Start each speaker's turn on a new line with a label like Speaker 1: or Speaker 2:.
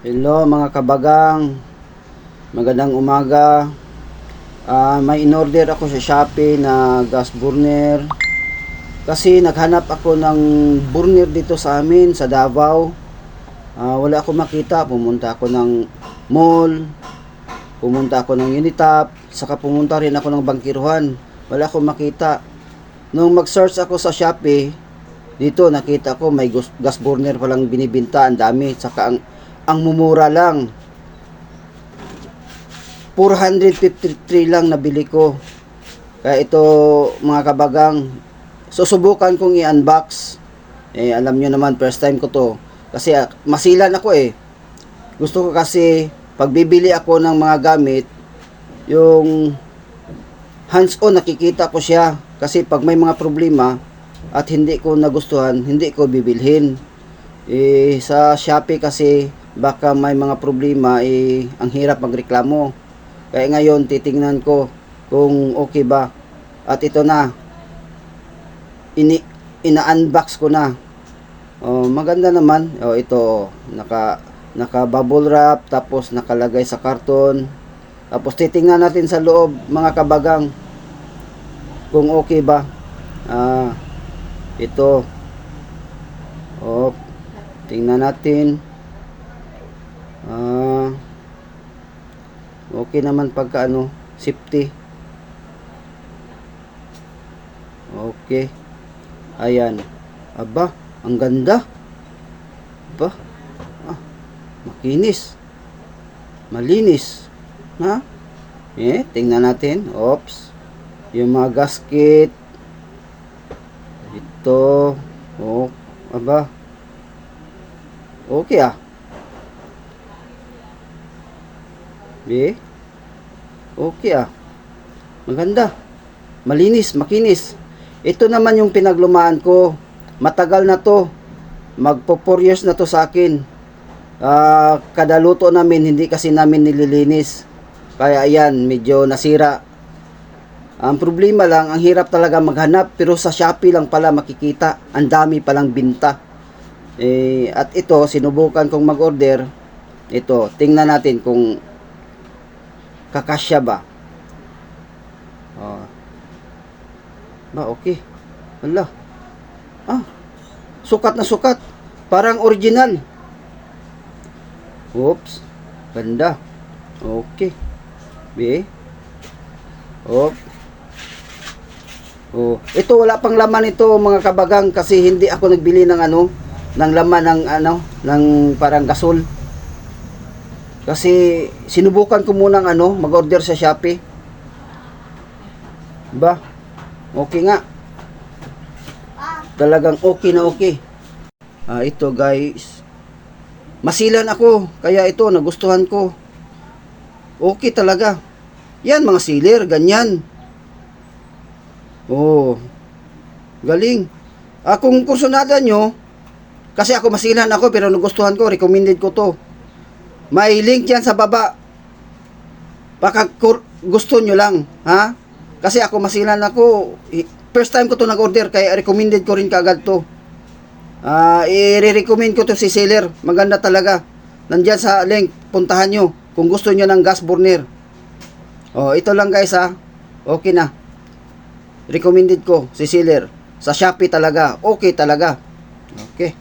Speaker 1: Hello mga kabagang, magandang umaga. May in-order ako sa Shopee na gas burner. Kasi naghanap ako ng burner dito sa amin sa Davao. Wala ako makita. Pumunta ako ng mall, pumunta ako ng Unitap, saka pumunta rin ako ng Bangkiruhan. Wala ako makita. Nung mag-search ako sa Shopee, dito nakita ko may gas burner palang binibinta, ang dami, saka ang mumura lang. 453 lang nabili ko. Kaya ito mga kabagang, susubukan kong i-unbox. Alam nyo naman, first time ko to. Kasi masilan ako eh. Gusto ko kasi, pag bibili ako ng mga gamit, yung hands-on nakikita ko siya. Kasi pag may mga problema at hindi ko nagustuhan, hindi ko bibilhin. Sa Shopee kasi baka may mga problema, ang hirap magreklamo. Kaya ngayon titingnan ko kung okay ba. At ito na, ina-unbox ko na. Maganda naman. Ito naka bubble wrap, tapos nakalagay sa karton. Tapos titingnan natin sa loob mga kabagang kung okay ba. Ito tingnan natin. Okay naman pagka safety. Okay. Ayan. Aba, ang ganda. Aba. Makinis. Malinis. Ha? Tingnan natin. Oops. Yung mga gasket. Ito. Aba. Okay Okay maganda, malinis, makinis. Ito naman yung pinaglumaan ko. Matagal na to, magpo 4 years na to sa akin. Kada luto namin, hindi kasi namin nililinis. Kaya ayan, medyo nasira. Ang problema lang, ang hirap talaga maghanap. Pero sa Shopee lang pala makikita. Ang dami palang binta. At ito, sinubukan kong mag-order. Ito, tingnan natin kung kakasya ba. Okay. Hala. Sukat na sukat. Parang original. Oops. Ganda. Okay. Ito wala pang laman ito mga kabagang, kasi hindi ako nagbili ng ng laman ng parang gasol. Kasi sinubukan ko munang mag-order sa Shopee. Ba? Okay nga. Talagang okay na okay. Ito guys. Masilan ako, kaya ito nagustuhan ko. Okay talaga. Yan mga sealer, ganyan. Galing. Kung kursunada nyo, kasi ako masilan ako pero nagustuhan ko, recommended ko to. May link yan sa baba. Baka gusto nyo lang, ha? Kasi ako masilan ako. First time ko to nag-order, kaya recommended ko rin kaagad to. I-recommend ko to si seller. Maganda talaga. Nandyan sa link, puntahan nyo kung gusto nyo ng gas burner. Ito lang guys ha. Okay na. Recommended ko si seller. Sa Shopee talaga. Okay talaga. Okay.